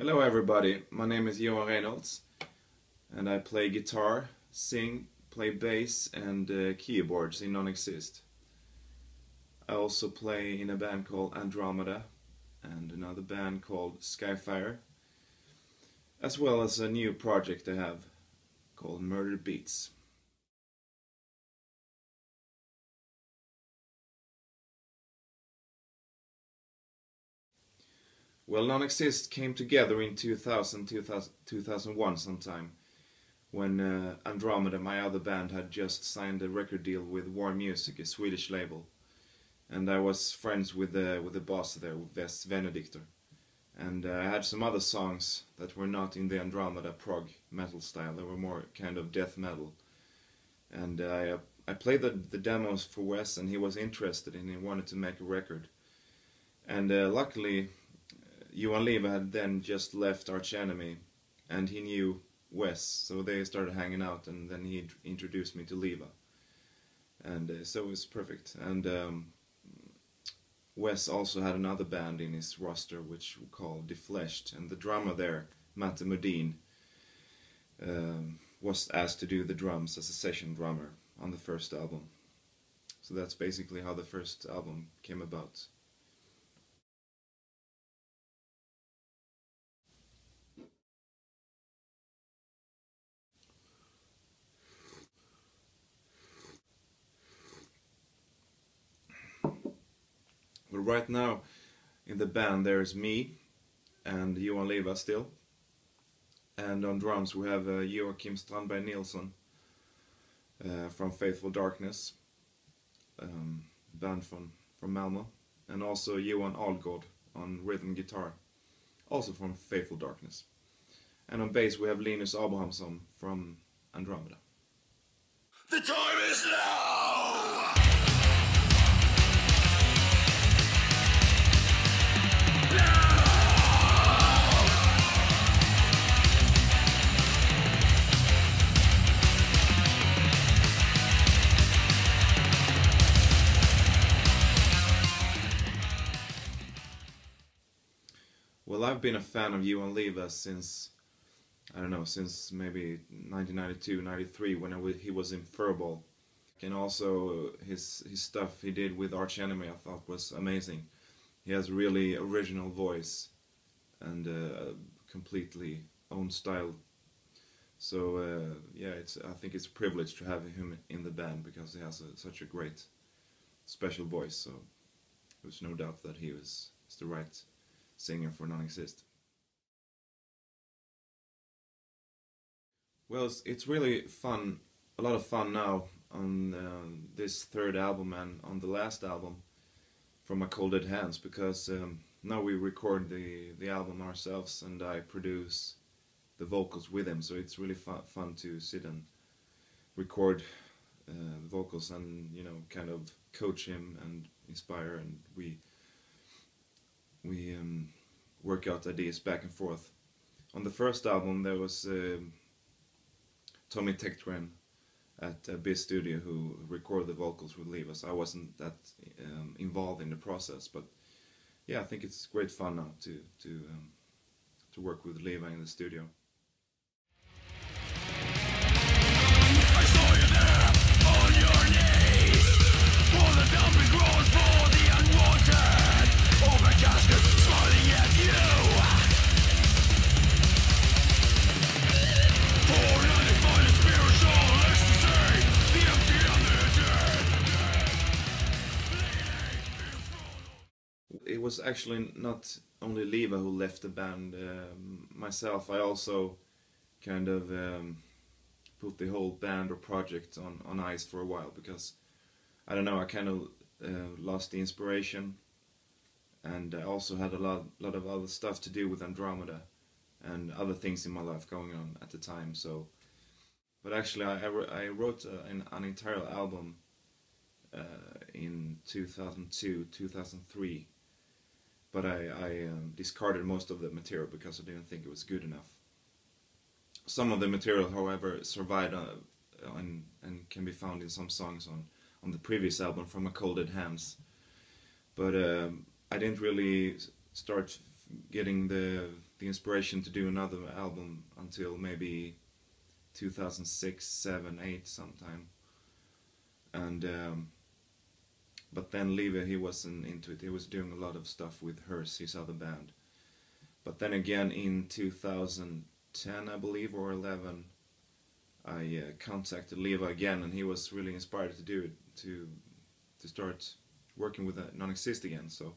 Hello everybody, my name is Johan Reinholdz and I play guitar, sing, play bass and keyboards in Non-Exist. I also play in a band called Andromeda and another band called Skyfire, as well as a new project I have called Murder Beats. Well, Non-Exist came together in 2001 sometime, when Andromeda, my other band, had just signed a record deal with Warm Music, a Swedish label. And I was friends with the boss there, Wes Venedictor. And I had some other songs that were not in the Andromeda prog metal style, they were more kind of death metal. And I played the demos for Wes, and he was interested and he wanted to make a record. And luckily, Johan had then just left Arch Enemy, and he knew Wes, so they started hanging out, and then he introduced me to Leva. And so it was perfect. And Wes also had another band in his roster, which we call Defleshed, and the drummer there, Matte Modin, was asked to do the drums as a session drummer on the first album. So that's basically how the first album came about. But right now in the band there's me and Johan still, and on drums we have Joakim Strandberg Nilsson from Faithful Darkness, band from Malmö, and also Johan Algård on rhythm guitar, also from Faithful Darkness. And on bass we have Linus Abrahamsson from Andromeda. The time is now! Well, I've been a fan of Johan since, I don't know, since maybe 1992, 93, when he was in Furball. And also his stuff he did with Arch Enemy I thought was amazing. He has a really original voice and a completely own style. So yeah, I think it's a privilege to have him in the band because he has such a great, special voice. So there's no doubt that he's the right singer for Non-Exist. Well, it's really fun, a lot of fun now on this third album and on the last album from My Cold Dead Hands, because now we record the album ourselves and I produce the vocals with him, so it's really fun to sit and record the vocals and, you know, kind of coach him and inspire, and we work out ideas back and forth. On the first album there was Tommy Tektren at Biz Studio who recorded the vocals with Leva, so I wasn't that involved in the process, but yeah, I think it's great fun now to work with Leva in the studio. I saw you there, on your knees, for the dumping ground for the unwanted, over caskets smiling at you. For nothing find a spiritual ecstasy, the empty and the dead. It was actually not only Leva who left the band. Myself, I also kind of put the whole band or project on ice for a while, because I don't know, I kind of lost the inspiration, and I also had a lot of other stuff to do with Andromeda and other things in my life going on at the time. So, but actually I wrote an entire album in 2002, 2003, but I discarded most of the material because I didn't think it was good enough. Some of the material, however, survived and can be found in some songs on the previous album from My Cold Dead Hands. But I didn't really start getting the the inspiration to do another album until maybe 2006, 7, 8 sometime. And but then Live, he wasn't into it. He was doing a lot of stuff with Hearse, his other band. But then again in 2010, I believe, or 11, I contacted Leva again, and he was really inspired to do it, to start working with Non-Exist again. So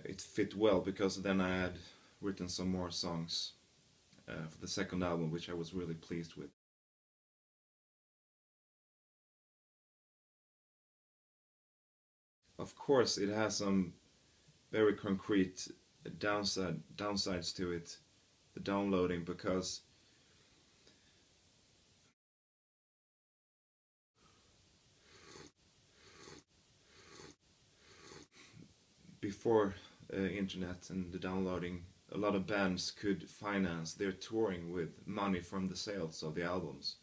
it fit well, because then I had written some more songs for the second album, which I was really pleased with. Of course, it has some very concrete downsides to it, the downloading, because before internet and the downloading, a lot of bands could finance their touring with money from the sales of the albums.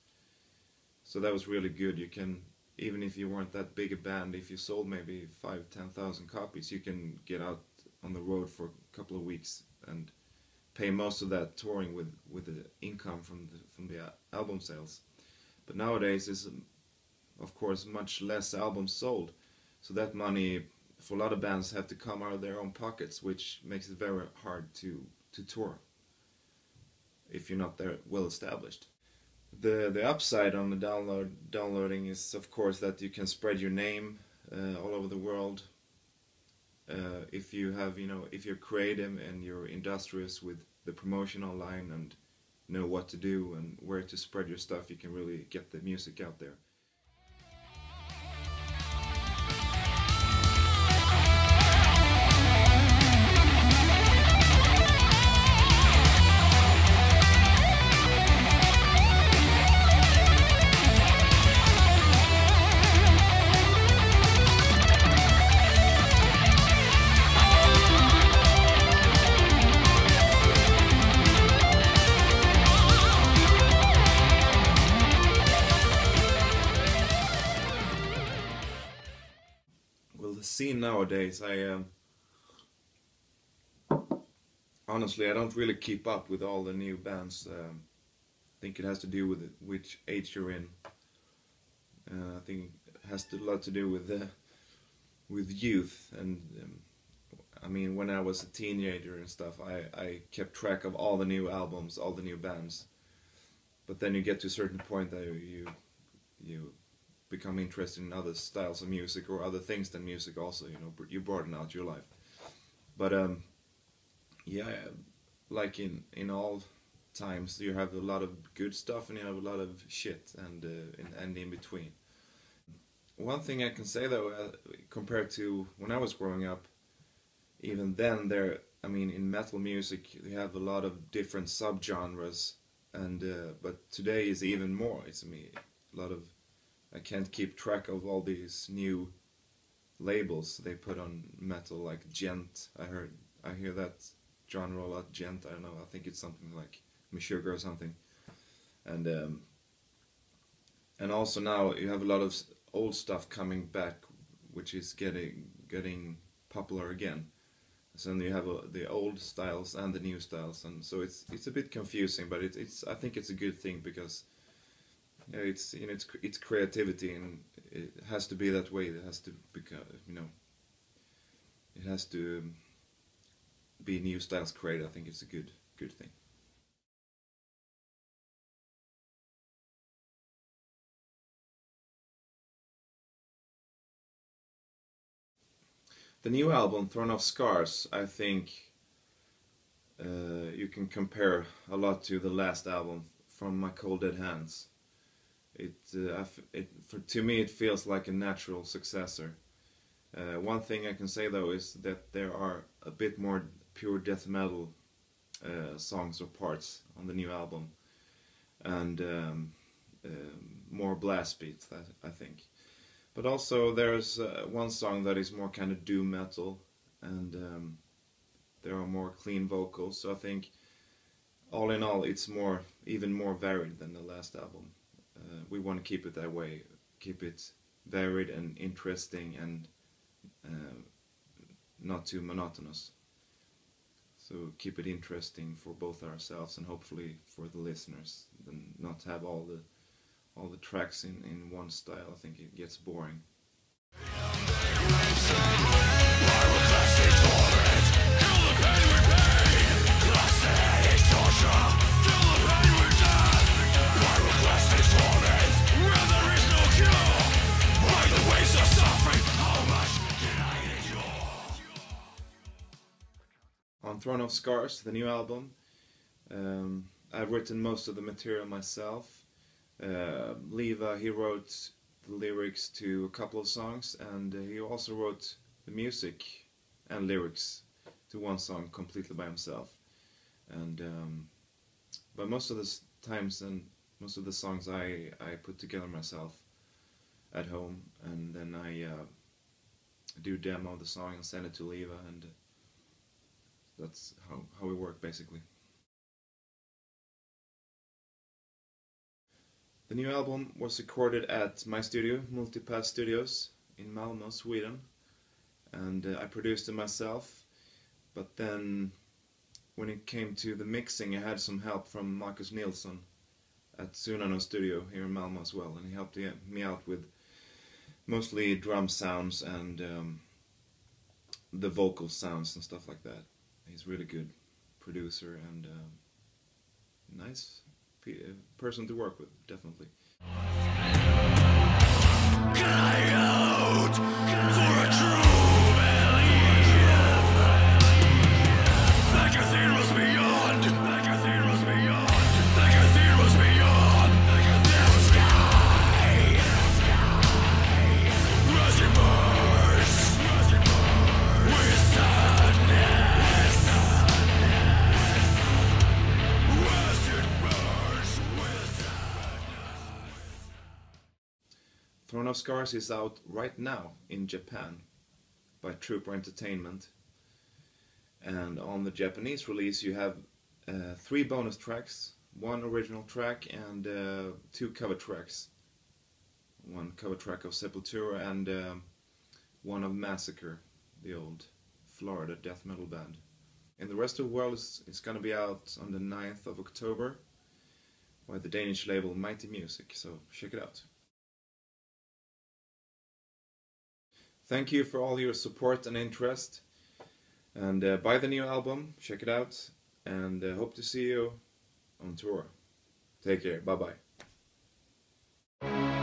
So that was really good. You can, even if you weren't that big a band, if you sold maybe 5,000-10,000 copies, you can get out on the road for a couple of weeks and pay most of that touring with the income from the album sales. But nowadays is, of course, much less albums sold, so that money for a lot of bands have to come out of their own pockets, which makes it very hard to tour if you're not there well established. The upside on the downloading is, of course, that you can spread your name all over the world. If you have, if you're creative and you're industrious with the promotion online and know what to do and where to spread your stuff, you can really get the music out there. Scene nowadays, honestly, I don't really keep up with all the new bands. I think it has to do with which age you're in. I think it has a lot to do with youth, and I mean, when I was a teenager and stuff, I kept track of all the new albums, all the new bands. But then you get to a certain point that you become interested in other styles of music or other things than music also, you broaden out your life. But yeah, like in all times, you have a lot of good stuff and you have a lot of shit and in between. One thing I can say though, compared to when I was growing up, even then in metal music you have a lot of different subgenres, and but today is even more. It's a lot of, I can't keep track of all these new labels they put on metal, like gent. I hear that genre a lot, gent. I don't know. I think it's something like Meshuggah or something. And also now you have a lot of old stuff coming back, which is getting popular again. So then you have the old styles and the new styles, and so it's a bit confusing, but I think it's a good thing, because it's creativity, and it has to be that way. It has to become, it has to be new styles created. I think it's a good thing. The new album, Throne of Scars, I think you can compare a lot to the last album, From My Cold Dead Hands. To me it feels like a natural successor. One thing I can say though is that there are a bit more pure death metal songs or parts on the new album, and more blast beats, I think. But also there's one song that is more kind of doom metal, and there are more clean vocals, so I think all in all it's even more varied than the last album. We want to keep it that way, keep it varied and interesting and not too monotonous. So keep it interesting for both ourselves and hopefully for the listeners, and not have all the tracks in one style. I think it gets boring. On Throne of Scars, the new album, I've written most of the material myself. Leva, he wrote the lyrics to a couple of songs, and he also wrote the music and lyrics to one song completely by himself. And but most of the times and most of the songs I put together myself at home, and then I do demo the song and send it to Leva, and that's how we work basically. The new album was recorded at my studio, Multipass Studios, in Malmö, Sweden, and I produced it myself. But then, when it came to the mixing, I had some help from Marcus Nilsson at Cintron studio here in Malmö as well, and he helped me out with mostly drum sounds and the vocal sounds and stuff like that. He's a really good producer and nice person to work with, definitely. Crying out for a true belief, like cathedrals beyond, like cathedrals beyond, like cathedrals beyond the sky. Rushing birds with sadness, rushing birds with sadness. Throne of Scars is out right now in Japan by Trooper Entertainment, and on the Japanese release you have 3 bonus tracks, 1 original track and 2 cover tracks. 1 cover track of Sepultura and 1 of Massacre, the old Florida death metal band. In the rest of the world it's gonna be out on the 9th of October by the Danish label Mighty Music, so check it out. Thank you for all your support and interest, and buy the new album, check it out, and hope to see you on tour. Take care, bye bye.